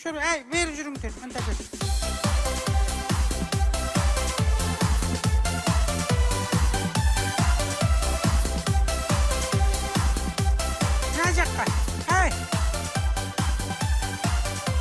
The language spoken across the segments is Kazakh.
Şur, ver жүріңдер, анда бер. Мына жаққа,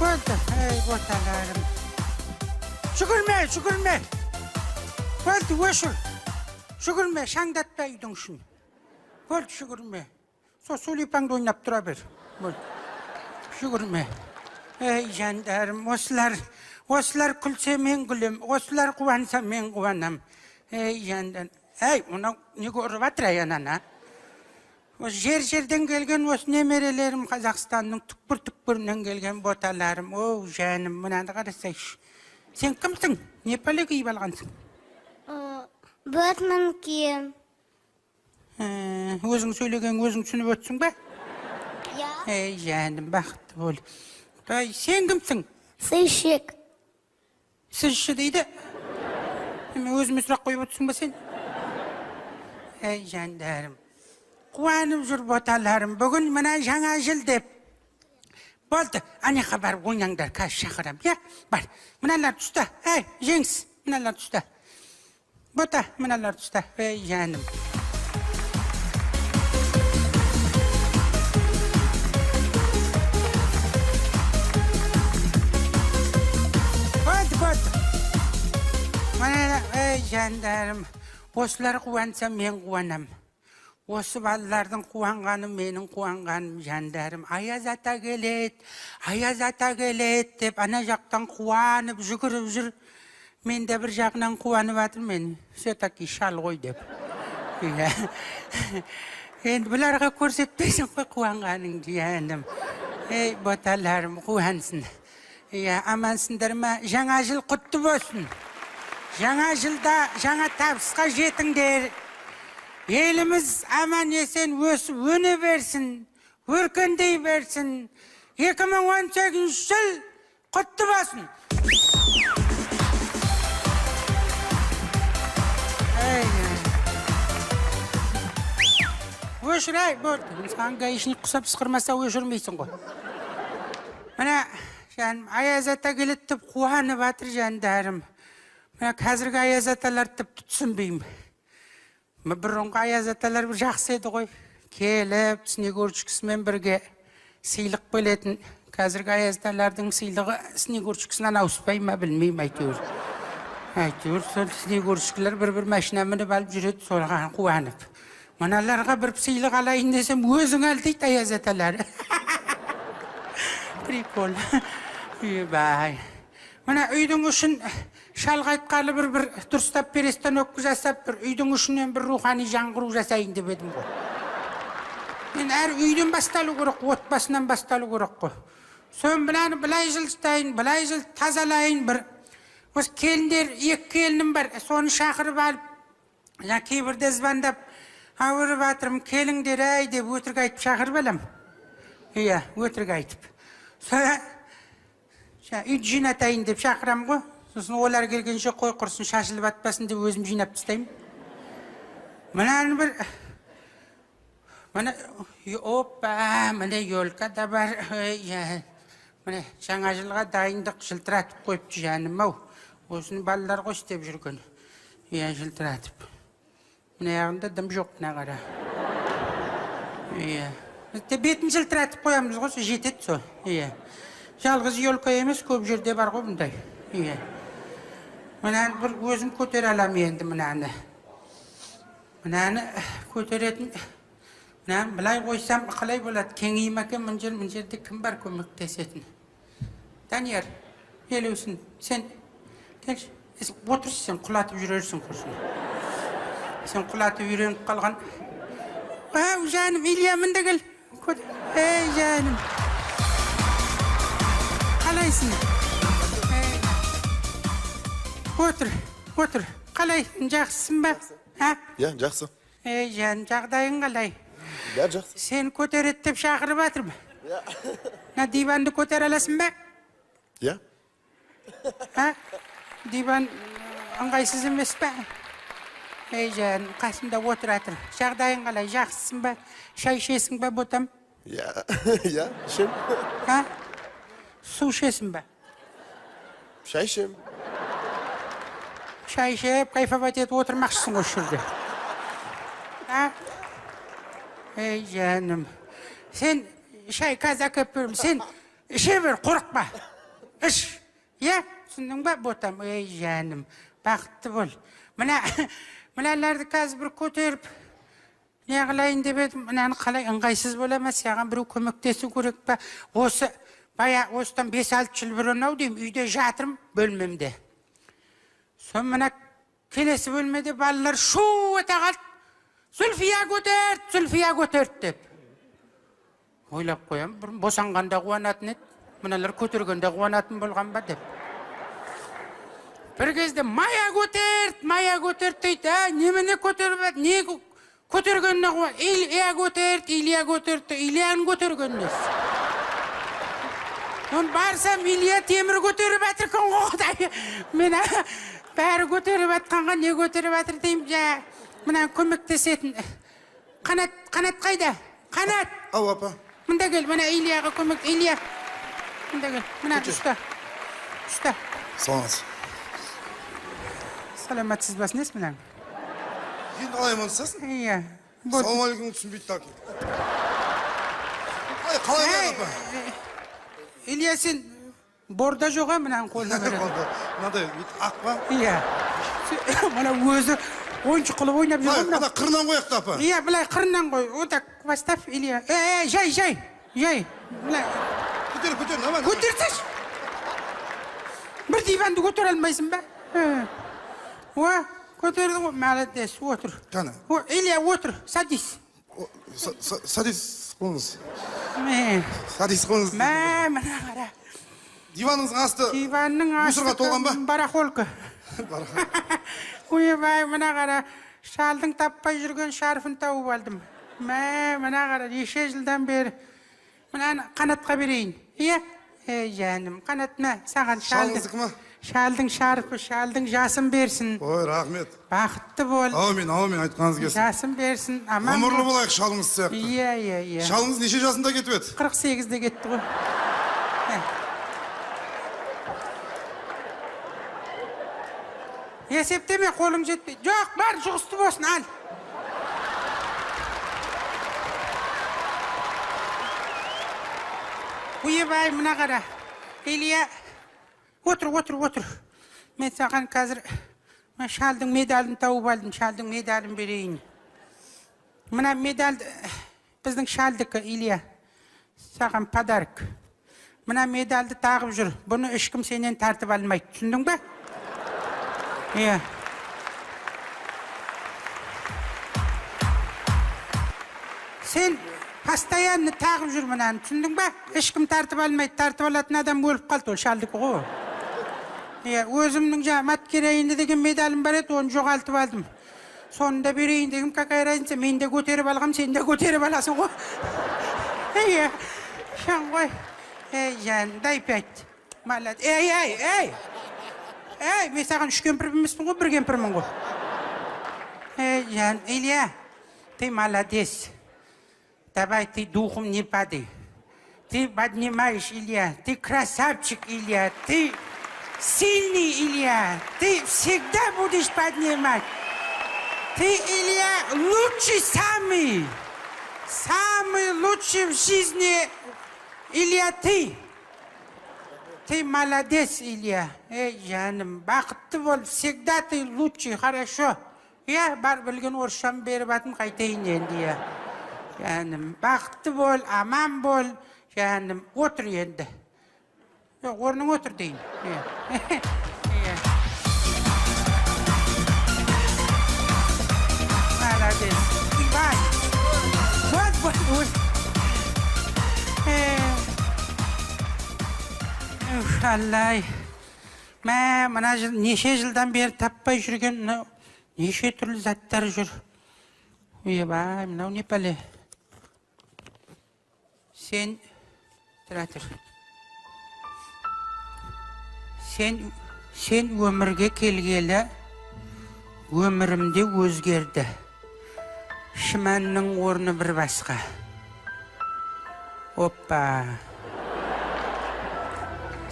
Болды, боталарым. Жүгірме. Болды, өшір. Жүгірме, шаңдатпа үйдің үшін. Болды, жүгірме. Сөйлепаңды ойнап тұра бер. Болды, жүгірме. Жандарым, осылар күлсе мен күлем, осылар қуанса мен қуанам. Жандар, мұна не көріп атыр ана? Жер-жерден келген осы немерелерім, Қазақстанның түкпір-түкпірінен келген боталарым. Жаным, мұнады қарасайшы. Сен кімсің? Не пәле киіп алғансың? Бэтмен кием. Өзің сөйлеген өзің түсініп өтсің ба? Я. Жаным, бақытты бол. Сен кімсің? Сыщик. Сізші дейді. Өзіме сұрақ қойып өтсің ба сен? Жандарым. Қуанып жүр боталарым. Бүгін мына жаңа жыл деп. Болды, анеқа бар ойнаңдар, қазір шақырам. Бар, мыналар тұста. Жеңіс, мыналар тұста. Бота, мыналар тұста. Жаным. Жандарым, осылар қуанса мен қуанам. Осы балалардың қуанғаны менің қуанғаным, жандарым. Аяз ата келет деп, ана жақтан қуанып, жүгіріп жүр. Мен де бір жағынан қуанып атыр мен. Все-таки шал ғой деп. Енді бұларға көрсетпейсің қой қуанғаның, жаным. Боталарым, қуансын. Амансындар ма? Жаңа жыл құтты болсын. Жаңа жылда жаңа табысқа жетіңдер. Еліміз аман есен өсіп өне берсін, өркендей берсін. 2018 жыл құтты болсын. Өшір, болды. Саған гаишник құсап сықырмаса өшірмейсің ғой. Мына, аяз ата келет деп қуанып атыр жандарым. Қазіргі аяз аталар тіпті түсінбеймін. Бұрынғы аяз аталар бір жақсы еді ғой. Келіп, снегурчикісімен бірге сыйлық бөлетін. Қазіргі аяз аталардың сыйлығы снегурчикісінен ауыспай ма білмеймін, әйтеуір. Сол снегурчикілер бір машина мініп алып жүреді, солған қуанып. Мыналарға бір сыйлық алайын десем, өзің әл дейді аяз аталары. Прикол. Бай. Мына үйдің үшін шалғайтқалы бір дұрыстап перестановка жасап, бір үйдің үшінен бір рухани жаңғыру жасайын деп едім ғой. Мен әр үйден басталу керек, отбасынан басталу керек қой. Сон былай жылыстайын, былай жыл тазалайын бір. Осы келіндер, екі келінім бар, соны шақырып алып, кейбірде звондап, ауырып атырым, келіңдер деп өтірік айтып шақырып алам. Өтірік айтып. Үйді жинатайын деп шақырам ғой. Сосын олар келгенше қой құрсын, шашылып атпасын деп өзім жинап тастаймын. Мынаны бір... Міне елка да бар. Міне жаңа жылға дайындық жылтыратып қойыпты жаным ау. Осыны балалар ғой істеп жүрген. Жылтыратып. Міне яғында дым жоқ мына қара. Бетін жылтыратып қоямыз ғой, жетеді со. Жалғыз елка емес, көп жерде бар ғой бұндай. Мынаны бір өзім көтер алам енді мынаны. Мынаны көтеретін. Мынаны бұлай қойсам қалай болады? Кеңейім әкен мұн жерде кім бар көмектесетін? Данияр, елеусін, сен келші. Отыршы, сен құлатып жүрерсің құрсын. Сен құлатып үйреніп қалған. Жаным, Ильямын да кел. Жаным. Қалайсың? Отыр. Қалай, жақсысың ба? Жақсы. Жаным, жағдайың қалай? Жақсы. Сен көтерет деп шақырып атыр ма? Диванды көтер аласың ба? Диван ыңғайсыз емес па? Жаным, қасымда отыр атыр. Жағдайың қалай, жақсысың ба? Шай ішесің ба, ботам? Ішем. Су ішесің бе? Шай ішем. Шай ішеп, кайфовать етіп отырмақшысың осы жерде. Ей, жаным. Сен шай қазір әкеп берем. Сен іше бер, қорықпа. Іш. Е, түсіндің ба, ботам? Ей, жаным. Бақытты бол. Мыналарды қазір бір көтеріп, не қылайын деп едім, мынаны қалай ыңғайсыз бола ма, саған біреу көмектесу керек па? Осыдан 5-6 жыл бұрын-ау деймін, үйде жатырмын бөлмемде. Сон мына келесі бөлмеде балалар шу ете қалды. Зүлфия көтерді деп. Ойлап қоям, бұрын босанғанда қуанатын еді, мыналар көтергенде қуанатын болған ба деп. Бір кезде Мая көтерді дейді, немені көтеріп, не көтергеніне қуан, Илья көтерді, Ильяны көтергеніне. Оны барсам, Илья темір көтеріп әтіркен қоғыдай. Мен бәрі көтеріп әтқанға не көтеріп әтір деймін, жа, мұнан көмектесетін. Қанат қайда? Қанат! Ау, апа. Мұнда кел, мұна Ильяға көмек, Илья. Мұнда кел, мұна ұста. Саламатсыз. Саламатсыз бас, нес мұнан? Енді қалай мұнысасың? Иә. Салам алейкум түсінбейді так. Қалай мұнан, апа? Илья, сен борда жоға мұнан қолына береді. Мынадай, ақ па? Иә. Мұна өзі ойыншы қылып ойнап жүрген. Мына қырынан қояқты, апа. Иә, бұлай қырынан қой. Отак, бастап, Илья. Жай. Көтер, наман. Көтерсеш. Бір диванды көтер алмайсың ба? Көтердің ғой, молодец, отыр. Қана. Илья, отыр, садись. Садись қоңыз. Садись қоңыз. Мына қара. Диваныңыздың асты. Диванның асты. Мусорға толған ба? Барахолка. Ойбай, мына қара. Шалдың таппай жүрген шарфын тауып алдым. Мына қара, неше жылдан бері. Мынаны Қанатқа берейін. Иә? Жаным, Қанат мә, саған Шалыңыздікі ма? Шалдың шарфы, шалдың жасын берсін. Ой, рахмет. Бақытты бол. Аумин, айтқаныңыз келсін. Жасын берсін. Ғұмырлы болайық шалыңыз сияқты. Иә. Шалыңыз неше жасында кетіп еді? 48-де кетті ғой. Есептеме, қолың жетпей. Жоқ, бар, жұғысты болсын, ал. Ойбай, мына қара. Илья, отыр. Мен саған қазір шалдың медалін тауып алдым, шалдың медалін берейін. Мына медалды біздің шалдікі, Илья. Саған подарок. Мына медалды тағып жүр. Бұны ешкім сенен тартып алмайды. Түсіндің бе? Иә. Сен постоянно тағып жүр мұнаны, түсіндің ба? Ешкім тартып алмайды, тартып алатын адам өліп қалды, ол шалдікі ғой. Иә, өзімнің маткерейінді деген медалім бар еді, оны жоғалтып алдым. Сонында берейін дегім, какая разница, мен де көтеріп алғам, сен де көтеріп аласың ғой. Иә, шан ғой. Жан, дай 5. Малад. Мен саған 3 кемпір білмеспін ғой, 1 кемпірмін ғой. Жан, Илья, ты молодец. Давай, ты духом не падай. Ты поднимаешь, Илья. Ты красавчик, Илья. Ты сильный, Илья. Ты всегда будешь поднимать. Ты, Илья, лучший самый. Самый лучший в жизни, Илья, ты. Ты молодец, Илья. Жаным, бақытты бол. Всегда ты лучший, хорошо. Я бар білген орысшам беріп атым қайтайын енді, я. Жаным, бақытты бол, аман бол. Жаным, отыр енді. Орның отыр дейін. Молодец. Иван. Вот. Аллай. Мына неше жылдан бері таппай жүрген, неше түрлі заттар жүр. Ойбай, мынау не пәле? Сен, тұратыр. Сен өмірге келгелі, өмірімде өзгерді. Шыманның орны бір басқа. Оппа.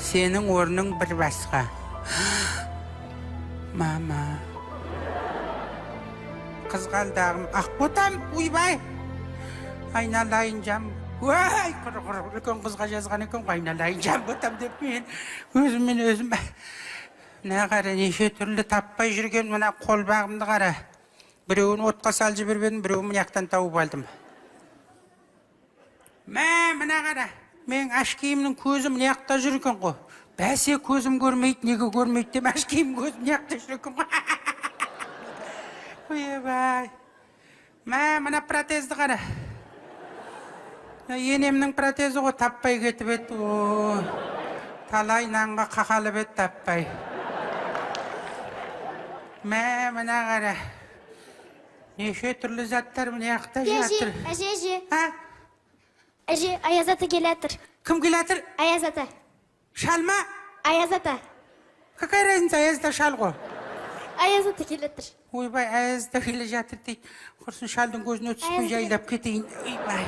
Senin ornun bir başka. Mama. Kızgaldağım. Akbotam, uybay. Aynalayıncam. Vay, kırık kızga yazgan ekan, aynalayıncam botam dep men özüm. Ne qara, neşe türlü tappay жүрген mına kol bağımdı qara. Bireuni otqa sal jibirbedim, bireuni mıyaqtan taup aldım. Mına qara, men aş kiyimnin közüm mıyaqta жүрген qo. Bäse közüm görmeydi, nege görmeydi dem aş kiyim közüm mıyaqta жүрген qo. Uyabay. Mına protezdi qara. Yenemnin protezi o tappay ketip etdi o. Talay nanga qaqalıp etdi tappay. Mına qara. Neşe türlü zatlar mı yaqta жатыр? Әже. Ha? Әже, Ayaz ата келатыр. Kim gelatır? Ayaz ата. Şalma? Ayaz ата. Какая разница, Ayaz'da şal go? Ayaz ата келатыр. Uybay, Ayaz'da gele жатыр deydi. Құрсын şaldың көзіне түспей жайлап кетейін. Uybay.